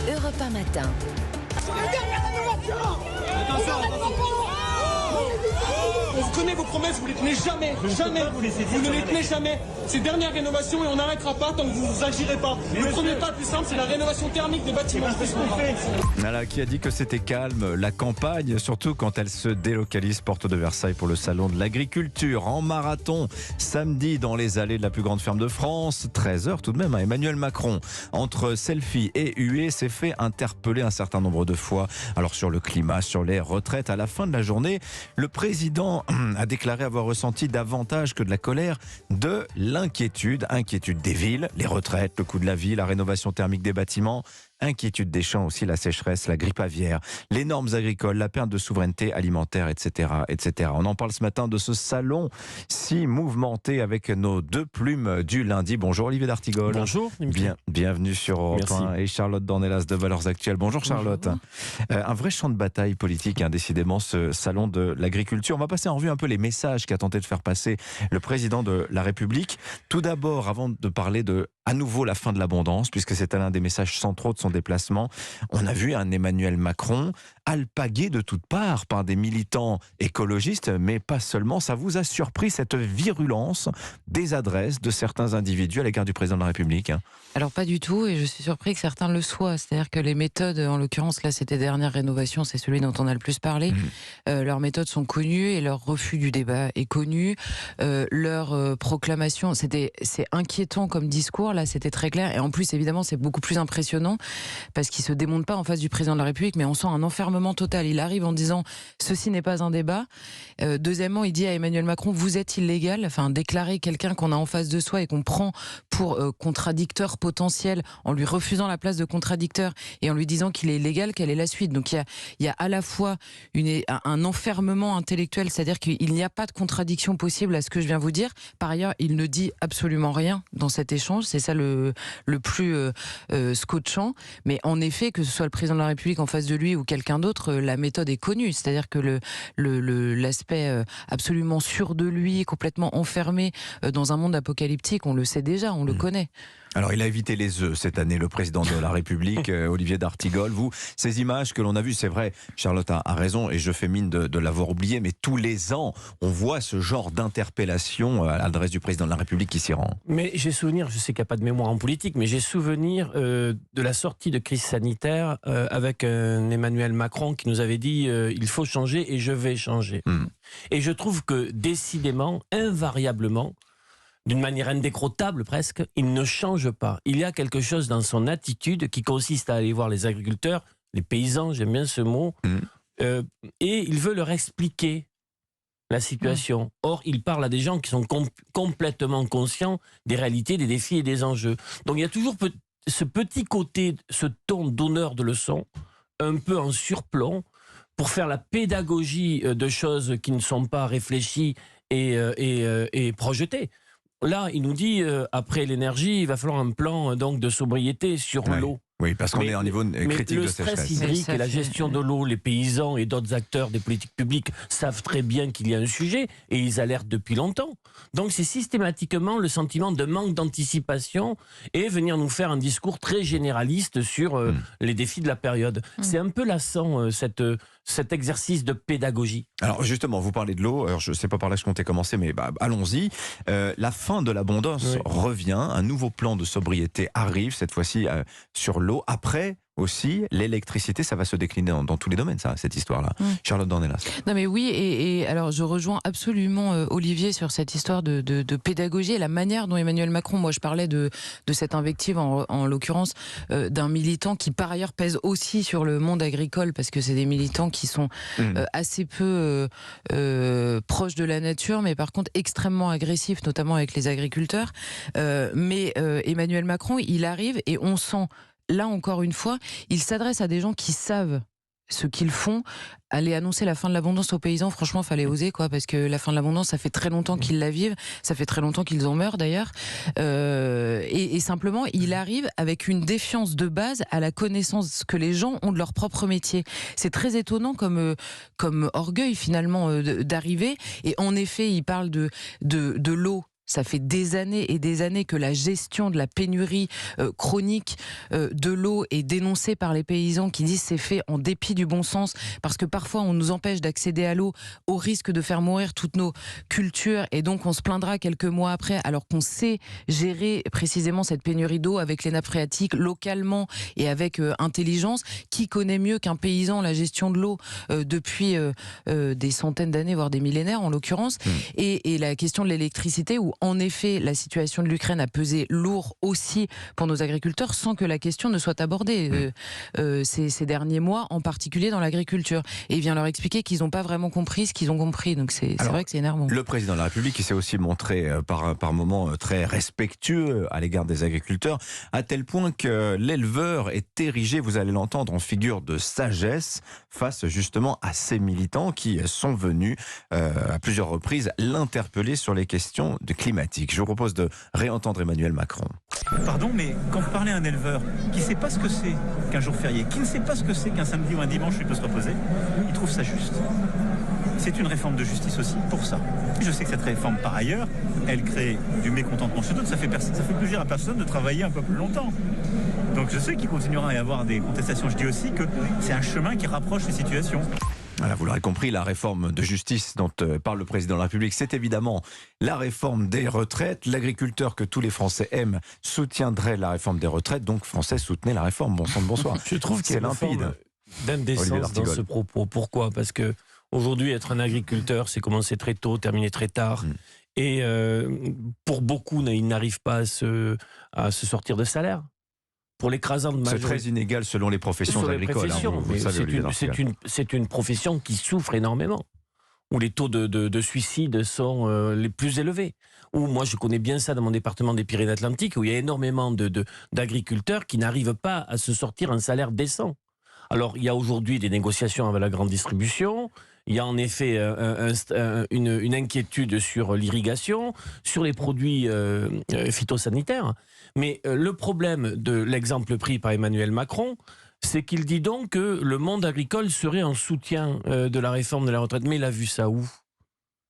Europe 1 matin. On connaît vos promesses, vous ne les tenez jamais, jamais. Vous ne les tenez jamais. Ces dernières rénovations, et on n'arrêtera pas tant que vous agirez pas. Le premier pas le plus simple, c'est la rénovation thermique des bâtiments. Voilà, qui a dit que c'était calme, la campagne, surtout quand elle se délocalise porte de Versailles pour le salon de l'agriculture en marathon. Samedi, dans les allées de la plus grande ferme de France, 13h tout de même, Emmanuel Macron, entre selfie et huée, s'est fait interpeller un certain nombre de fois. Alors sur le climat, sur les retraites, à la fin de la journée, le président a déclaré avoir ressenti davantage que de la colère, de l'inquiétude. Inquiétude des villes, les retraites, le coût de la vie, la rénovation thermique des bâtiments. Inquiétude des champs aussi, la sécheresse, la grippe aviaire, les normes agricoles, la perte de souveraineté alimentaire, etc., etc. On en parle ce matin de ce salon si mouvementé avec nos deux plumes du lundi. Bonjour Olivier d'Artigol. Bonjour. Bienvenue sur Europe 1 et Charlotte Dornelas de Valeurs Actuelles. Bonjour Charlotte. Un vrai champ de bataille politique, décidément, ce salon de l'agriculture. On va passer en revue un peu les messages qu'a tenté de faire passer le président de la République. Tout d'abord, avant de parler de à nouveau la fin de l'abondance, puisque c'était l'un des messages centraux de son déplacement, on a vu un Emmanuel Macron alpagué de toutes parts par des militants écologistes, mais pas seulement. Ça vous a surpris cette virulence des adresses de certains individus à l'égard du président de la République? Alors pas du tout, et je suis surpris que certains le soient. C'est-à-dire que les méthodes, en l'occurrence là, c'était dernière rénovation, c'est celui dont on a le plus parlé. Leurs méthodes sont connues et leur refus du débat est connu. Leur proclamation, c'est inquiétant comme discours. Là, c'était très clair. Et en plus, évidemment, c'est beaucoup plus impressionnant parce qu'il se démonte pas en face du président de la République, mais on sent un enfermement total. Il arrive en disant ceci n'est pas un débat. Deuxièmement, il dit à Emmanuel Macron vous êtes illégal. Enfin, déclarer quelqu'un qu'on a en face de soi et qu'on prend pour contradicteur potentiel en lui refusant la place de contradicteur et en lui disant qu'il est illégal, quelle est la suite? Donc il y a à la fois un enfermement intellectuel, c'est-à-dire qu'il n'y a pas de contradiction possible à ce que je viens vous dire. Par ailleurs, il ne dit absolument rien dans cet échange. C'est ça le plus scotchant. Mais en effet, que ce soit le président de la République en face de lui ou quelqu'un d'autre, la méthode est connue. C'est-à-dire que l'aspect absolument sûr de lui, complètement enfermé dans un monde apocalyptique, on le sait déjà, on le connaît. Alors, il a évité les œufs cette année, le président de la République, Olivier d'Artigol. Vous, ces images que l'on a vues, c'est vrai, Charlotte a raison, et je fais mine de l'avoir oublié, mais tous les ans, on voit ce genre d'interpellation à l'adresse du président de la République qui s'y rend. Mais j'ai souvenir, je sais qu'il n'y a pas de mémoire en politique, mais j'ai souvenir de la sortie de crise sanitaire avec Emmanuel Macron qui nous avait dit il faut changer et je vais changer. Et je trouve que décidément, invariablement, d'une manière indécrottable presque, il ne change pas. Il y a quelque chose dans son attitude qui consiste à aller voir les agriculteurs, les paysans, j'aime bien ce mot, et il veut leur expliquer la situation. Or, il parle à des gens qui sont complètement conscients des réalités, des défis et des enjeux. Donc il y a toujours ce petit côté, ce ton d'honneur de leçon, un peu en surplomb, pour faire la pédagogie de choses qui ne sont pas réfléchies et projetées. Là, il nous dit, après l'énergie, il va falloir un plan donc, de sobriété sur l'eau. Oui, parce qu'on est à un niveau critique de sécheresse. Le stress hydrique et la gestion de l'eau, les paysans et d'autres acteurs des politiques publiques savent très bien qu'il y a un sujet et ils alertent depuis longtemps. Donc c'est systématiquement le sentiment de manque d'anticipation et venir nous faire un discours très généraliste sur les défis de la période. C'est un peu lassant cet exercice de pédagogie. Alors justement, vous parlez de l'eau, alors je ne sais pas par là que je comptais commencer, mais allons-y. La fin de l'abondance revient, un nouveau plan de sobriété arrive, cette fois-ci sur l'eau. Après aussi, l'électricité, ça va se décliner dans tous les domaines, cette histoire-là. Charlotte Dornelas. Non mais oui, et alors je rejoins absolument Olivier sur cette histoire de pédagogie et la manière dont Emmanuel Macron, moi je parlais de cette invective en l'occurrence d'un militant qui par ailleurs pèse aussi sur le monde agricole parce que c'est des militants qui sont assez peu proches de la nature mais par contre extrêmement agressifs, notamment avec les agriculteurs. Mais Emmanuel Macron, il arrive et on sent là, encore une fois, il s'adresse à des gens qui savent ce qu'ils font. Aller annoncer la fin de l'abondance aux paysans, franchement, fallait oser, parce que la fin de l'abondance, ça fait très longtemps qu'ils la vivent, ça fait très longtemps qu'ils en meurent, d'ailleurs. Et simplement, il arrive avec une défiance de base à la connaissance que les gens ont de leur propre métier. C'est très étonnant comme orgueil, finalement, d'arriver. Et en effet, il parle de l'eau Ça fait des années et des années que la gestion de la pénurie chronique de l'eau est dénoncée par les paysans qui disent c'est fait en dépit du bon sens, parce que parfois on nous empêche d'accéder à l'eau au risque de faire mourir toutes nos cultures, et donc on se plaindra quelques mois après, alors qu'on sait gérer précisément cette pénurie d'eau avec les nappes phréatiques localement et avec intelligence. Qui connaît mieux qu'un paysan la gestion de l'eau depuis des centaines d'années, voire des millénaires en l'occurrence, et la question de l'électricité, où en effet, la situation de l'Ukraine a pesé lourd aussi pour nos agriculteurs, sans que la question ne soit abordée ces derniers mois, en particulier dans l'agriculture. Et il vient leur expliquer qu'ils n'ont pas vraiment compris ce qu'ils ont compris. Donc c'est vrai que c'est énervant. Le président de la République, il s'est aussi montré par moments très respectueux à l'égard des agriculteurs, à tel point que l'éleveur est érigé, vous allez l'entendre, en figure de sagesse face justement à ces militants qui sont venus à plusieurs reprises l'interpeller sur les questions climatique. Je vous propose de réentendre Emmanuel Macron. Pardon, mais quand vous parlez à un éleveur qui ne sait pas ce que c'est qu'un jour férié, qui ne sait pas ce que c'est qu'un samedi ou un dimanche où il peut se reposer, il trouve ça juste. C'est une réforme de justice aussi pour ça. Je sais que cette réforme, par ailleurs, elle crée du mécontentement chez d'autres. Ça fait plaisir à personne de travailler un peu plus longtemps. Donc je sais qu'il continuera à y avoir des contestations. Je dis aussi que c'est un chemin qui rapproche les situations. Voilà, vous l'aurez compris, la réforme de justice dont parle le président de la République, c'est évidemment la réforme des retraites. L'agriculteur que tous les Français aiment soutiendrait la réforme des retraites, donc Français soutenez la réforme. Bon sang de bonsoir. Je trouve qu'il y a une forme d'indécence dans ce propos. Pourquoi ? Parce que aujourd'hui, être un agriculteur, c'est commencer très tôt, terminer très tard. Et pour beaucoup, ils n'arrivent pas à se sortir de salaire. Pour l'écrasante majorité. C'est très inégal selon les professions agricoles. C'est une profession qui souffre énormément, où les taux de suicide sont les plus élevés. Où moi, je connais bien ça dans mon département des Pyrénées-Atlantiques, où il y a énormément d'agriculteurs qui n'arrivent pas à se sortir un salaire décent. Alors, il y a aujourd'hui des négociations avec la grande distribution. Il y a en effet une inquiétude sur l'irrigation, sur les produits phytosanitaires. Mais le problème de l'exemple pris par Emmanuel Macron, c'est qu'il dit donc que le monde agricole serait en soutien de la réforme de la retraite. Mais il a vu ça où ?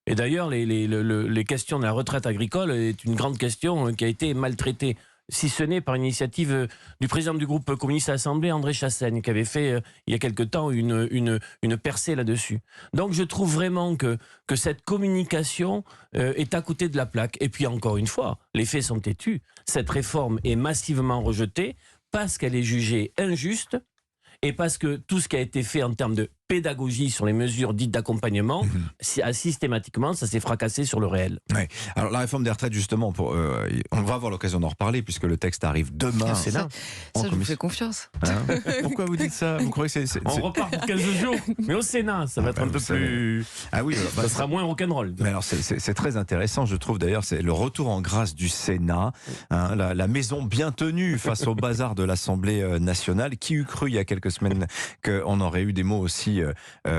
Et d'ailleurs, les questions de la retraite agricole est une grande question qui a été maltraitée, si ce n'est par initiative du président du groupe communiste à l'Assemblée, André Chassaigne, qui avait fait il y a quelque temps une percée là-dessus. Donc je trouve vraiment que cette communication est à côté de la plaque. Et puis encore une fois, les faits sont têtus. Cette réforme est massivement rejetée parce qu'elle est jugée injuste et parce que tout ce qui a été fait en termes de pédagogie sur les mesures dites d'accompagnement, systématiquement, ça s'est fracassé sur le réel. Ouais. Alors la réforme des retraites, justement, on va avoir l'occasion d'en reparler puisque le texte arrive demain au Sénat. Ça je vous fais confiance. Pourquoi vous dites ça ? Vous croyez que on repart pour 15 jours, mais au Sénat, ça va être un peu plus... Ah oui, ça sera moins rock'n'roll. Mais alors c'est très intéressant, je trouve d'ailleurs, c'est le retour en grâce du Sénat, la maison bien tenue face au bazar de l'Assemblée nationale. Qui eût cru il y a quelques semaines qu'on aurait eu des mots aussi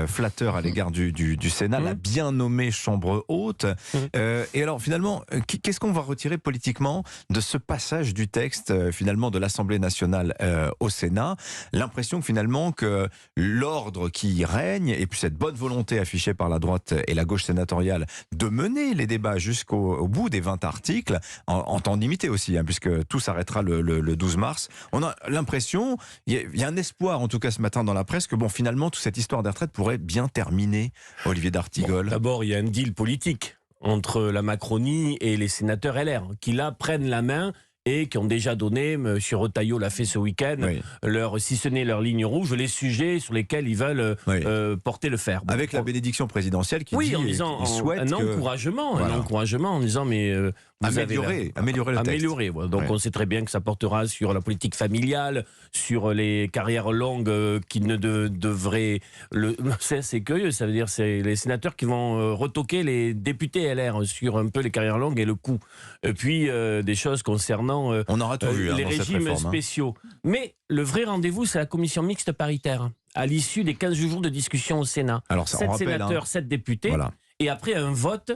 flatteur à l'égard du Sénat, la bien nommée Chambre haute. Et alors finalement, qu'est-ce qu'on va retirer politiquement de ce passage du texte finalement de l'Assemblée nationale au Sénat ? L'impression que finalement que l'ordre qui règne et puis cette bonne volonté affichée par la droite et la gauche sénatoriale de mener les débats jusqu'au bout des 20 articles, en temps limité aussi, puisque tout s'arrêtera le 12 mars, on a l'impression, il y a un espoir en tout cas ce matin dans la presse, que bon finalement toute cette histoire des retraites pourrait bien terminer, Olivier d'Artigol. Bon, d'abord, il y a un deal politique entre la Macronie et les sénateurs LR, qui là prennent la main et qui ont déjà donné, M. Retailleau l'a fait ce week-end, si ce n'est leur ligne rouge, les sujets sur lesquels ils veulent porter le fer. Bon, avec la bénédiction présidentielle qui dit en disant un encouragement en disant mais améliorer le texte. Donc on sait très bien que ça portera sur la politique familiale, sur les carrières longues qui ne devraient... C'est curieux, ça veut dire c'est les sénateurs qui vont retoquer les députés LR sur un peu les carrières longues et le coût. Et puis des choses concernant on aura tout vu, les régimes spéciaux. Mais le vrai rendez-vous, c'est la commission mixte paritaire, à l'issue des 15 jours de discussion au Sénat. Alors ça, 7 sénateurs, 7 députés, et après un vote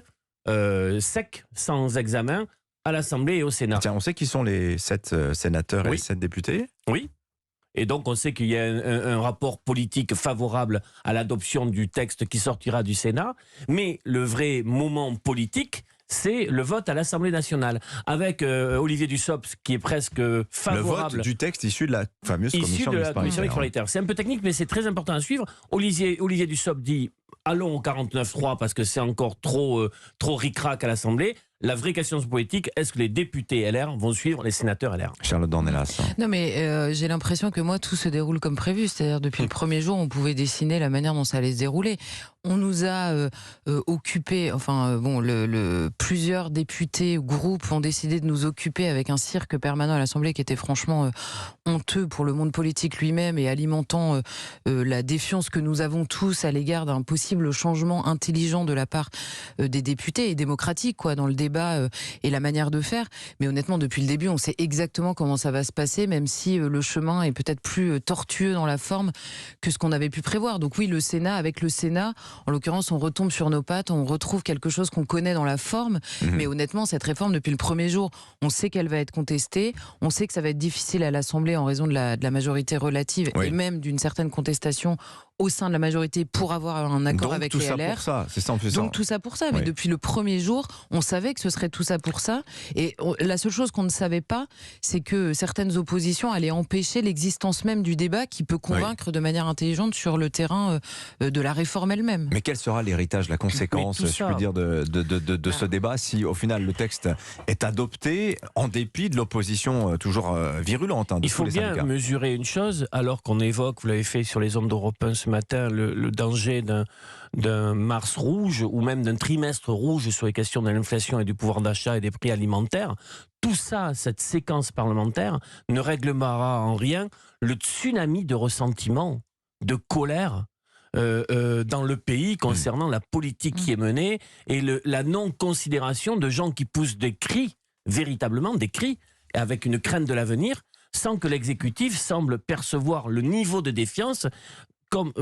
sec, sans examen, à l'Assemblée et au Sénat. Tiens, on sait qui sont les 7 sénateurs et les 7 députés ? Oui. Et donc on sait qu'il y a un rapport politique favorable à l'adoption du texte qui sortira du Sénat, mais le vrai moment politique, c'est le vote à l'Assemblée nationale. Avec Olivier Dussopt, qui est presque favorable. Le vote du texte issu de la fameuse commission mixte paritaire. C'est un peu technique, mais c'est très important à suivre. Olivier Dussopt dit allons au 49-3 parce que c'est encore trop ric-rac à l'Assemblée. La vraie question politique, est-ce que les députés LR vont suivre les sénateurs LR? Charlotte Dornelas. Non, mais j'ai l'impression que moi, tout se déroule comme prévu. C'est-à-dire, depuis le premier jour, on pouvait dessiner la manière dont ça allait se dérouler. On nous a occupés, plusieurs députés ou groupes ont décidé de nous occuper avec un cirque permanent à l'Assemblée qui était franchement honteux pour le monde politique lui-même et alimentant la défiance que nous avons tous à l'égard d'un possible changement intelligent de la part des députés et démocratique, quoi, dans le débat et la manière de faire. Mais honnêtement, depuis le début, on sait exactement comment ça va se passer, même si le chemin est peut-être plus tortueux dans la forme que ce qu'on avait pu prévoir. Donc oui, avec le Sénat, en l'occurrence, on retombe sur nos pattes, on retrouve quelque chose qu'on connaît dans la forme, mais honnêtement, cette réforme, depuis le premier jour, on sait qu'elle va être contestée, on sait que ça va être difficile à l'Assemblée en raison de la majorité relative et même d'une certaine contestation au sein de la majorité pour avoir un accord avec les LR. Donc tout ça pour ça. Mais depuis le premier jour, on savait que ce serait tout ça pour ça. Et la seule chose qu'on ne savait pas, c'est que certaines oppositions allaient empêcher l'existence même du débat qui peut convaincre de manière intelligente sur le terrain de la réforme elle-même. Mais quel sera l'héritage, la conséquence, je puis dire, de ce débat si au final le texte est adopté en dépit de l'opposition toujours virulente de Il faut tous les syndicats. bien mesurer une chose, alors qu'on évoque, vous l'avez fait sur les ondes d'Europe 1 ce matin, le danger d'un mars rouge ou même d'un trimestre rouge sur les questions de l'inflation et du pouvoir d'achat et des prix alimentaires. Tout ça, cette séquence parlementaire, ne réglera en rien le tsunami de ressentiment, de colère dans le pays concernant la politique qui est menée et la non-considération de gens qui poussent des cris, véritablement des cris, avec une crainte de l'avenir, sans que l'exécutif semble percevoir le niveau de défiance.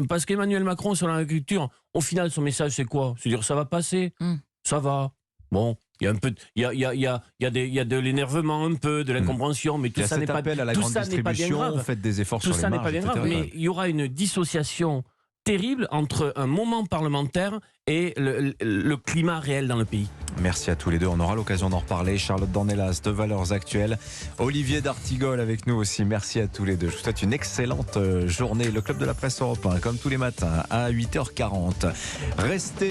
Parce qu'Emmanuel Macron, sur l'agriculture, au final, son message, c'est quoi? C'est dire, ça va passer, ça va. Bon, il y a un peu, il y a de l'énervement un peu, de l'incompréhension, mais tout ça n'est pas, tout ça n'est pas bien grave. Faites des efforts tout sur ça les n'est pas bien marges, grave, etc. mais il y aura une dissociation terrible entre un moment parlementaire et le climat réel dans le pays. Merci à tous les deux, on aura l'occasion d'en reparler. Charlotte Dornelas de Valeurs Actuelles, Olivier d'Artigol avec nous aussi, merci à tous les deux. Je vous souhaite une excellente journée. Le Club de la Presse Europe 1, comme tous les matins à 8h40. Restez